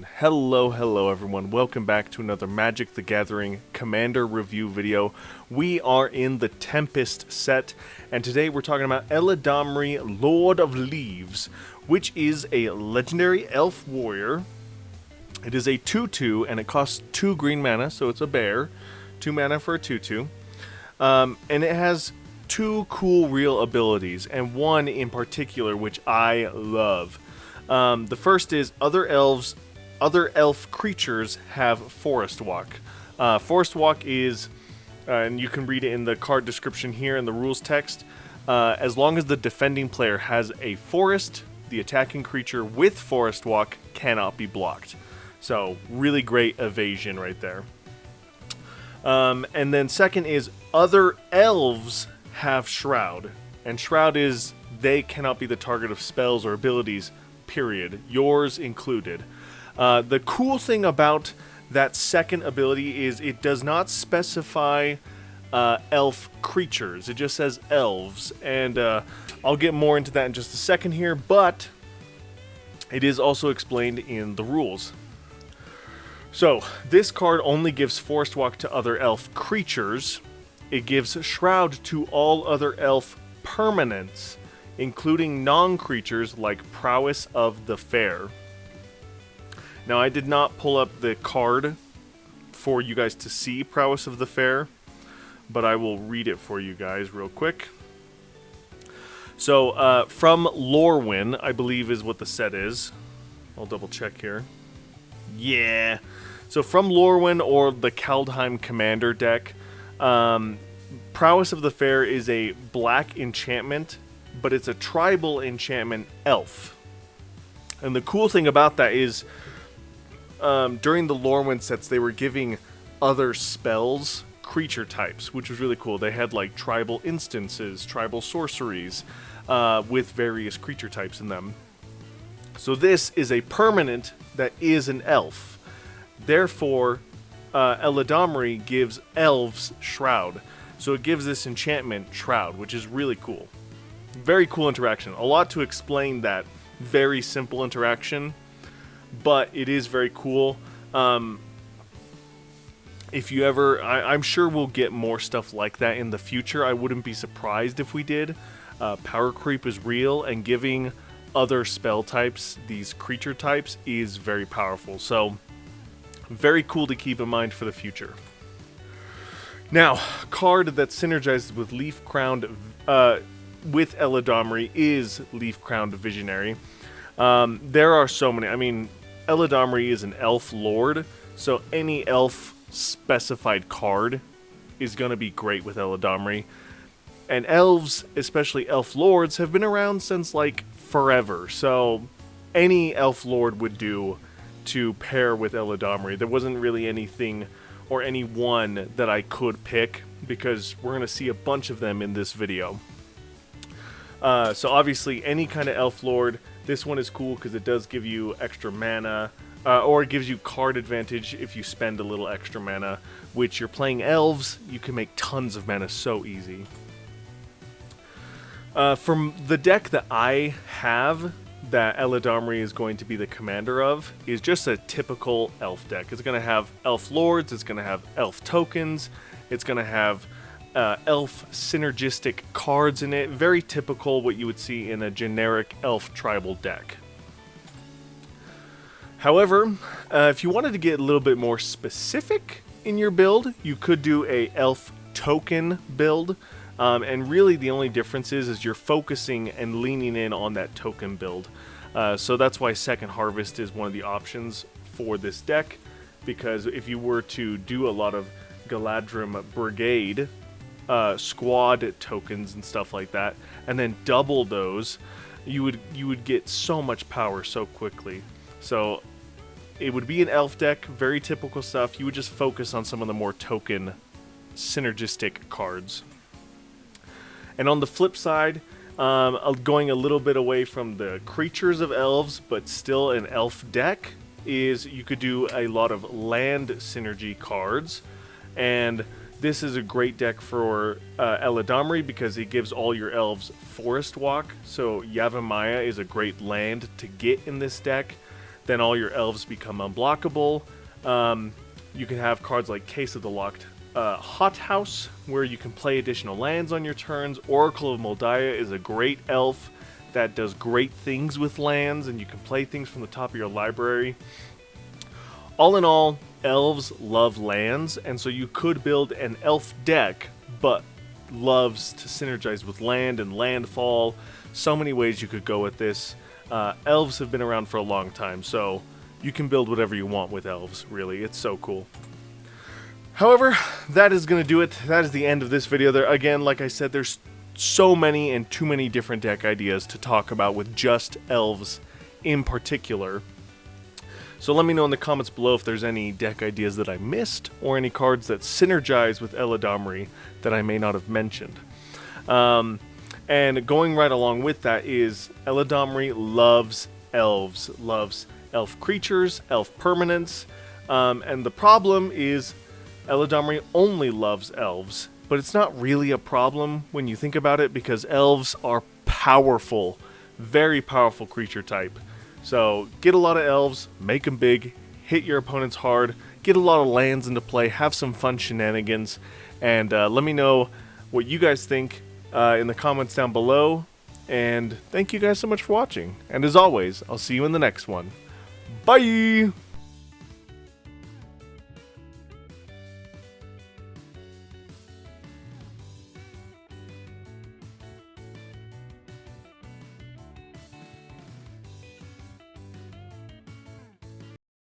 And hello everyone, welcome back to another Magic the Gathering Commander review video. We are in the Tempest set, and today we're talking about Eladamri, Lord of Leaves, which is a legendary elf warrior. It is a 2/2, and it costs 2 green mana, so it's a bear. 2 mana for a 2/2. And it has 2 cool real abilities, and one in particular which I love. The first is other elf creatures have Forest Walk. Forest Walk is, and you can read it in the card description here in the rules text, as long as the defending player has a forest, the attacking creature with Forest Walk cannot be blocked. So, really great evasion right there. And then second is other elves have Shroud. And Shroud is they cannot be the target of spells or abilities, period. Yours included. The cool thing about that second ability is it does not specify elf creatures. It just says elves. And I'll get more into that in just a second here, but it is also explained in the rules. So, this card only gives Forest Walk to other elf creatures. It gives Shroud to all other elf permanents, including non-creatures like Prowess of the Fair. Now, I did not pull up the card for you guys to see Prowess of the Fair, but I will read it for you guys real quick. So, from Lorwyn, I believe is what the set is. I'll double check here. Yeah. So from Lorwyn or the Kaldheim Commander deck, Prowess of the Fair is a black enchantment, but it's a tribal enchantment elf. And the cool thing about that is, during the Lorwyn sets, they were giving other spells creature types, which was really cool. They had like tribal instances, tribal sorceries, with various creature types in them. So this is a permanent that is an elf. Therefore, Eladamri gives elves Shroud. So it gives this enchantment Shroud, which is really cool. Very cool interaction. A lot to explain that very simple interaction, but it is very cool. If you ever, I'm sure we'll get more stuff like that in the future. I wouldn't be surprised if we did. Power creep is real, and giving other spell types these creature types is very powerful. So, very cool to keep in mind for the future. Now, card that synergizes with Leaf Crowned with Eladamri is Leaf Crowned Visionary. There are so many. I mean, Eladamri is an elf lord, so any elf specified card is going to be great with Eladamri. And elves, especially elf lords, have been around since like forever. So any elf lord would do to pair with Eladamri. There wasn't really anything or any one that I could pick because we're going to see a bunch of them in this video. So obviously any kind of elf lord, this one is cool because it does give you extra mana, or it gives you card advantage if you spend a little extra mana, which you're playing elves, you can make tons of mana so easy. From the deck that I have, that Eladamri is going to be the commander of, is just a typical elf deck. It's going to have elf lords, it's going to have elf tokens, it's going to have elf synergistic cards in it. Very typical what you would see in a generic elf tribal deck. However, if you wanted to get a little bit more specific in your build, you could do a elf token build. And really the only difference is you're focusing and leaning in on that token build. So that's why Second Harvest is one of the options for this deck, because if you were to do a lot of Galadrim Brigade squad tokens and stuff like that, and then double those, you would get so much power so quickly. So it would be an elf deck, very typical stuff. You would just focus on some of the more token synergistic cards. And on the flip side, going a little bit away from the creatures of elves, but still an elf deck, is you could do a lot of land synergy cards. And this is a great deck for Eladamri because it gives all your elves Forest Walk. So Yavimaya is a great land to get in this deck. then all your elves become unblockable. You can have cards like Case of the Locked Hothouse, where you can play additional lands on your turns. Oracle of Moldiah is a great elf that does great things with lands, and you can play things from the top of your library. All in all, elves love lands, and so you could build an elf deck, but loves to synergize with land and landfall. So many ways you could go with this. Elves have been around for a long time, so you can build whatever you want with elves, really. It's so cool. However, that is going to do it. That is the end of this video. There, again, like I said, there's so many and too many different deck ideas to talk about with just elves in particular. So let me know in the comments below if there's any deck ideas that I missed, or any cards that synergize with Eladamri that I may not have mentioned. And going right along with that is Eladamri loves elves, loves elf creatures, elf permanents, and the problem is Eladamri only loves elves, but it's not really a problem when you think about it, because elves are powerful, very powerful creature type. So get a lot of elves, make them big, hit your opponents hard, get a lot of lands into play, have some fun shenanigans, and let me know what you guys think in the comments down below. And thank you guys so much for watching. And as always, I'll see you in the next one. Bye!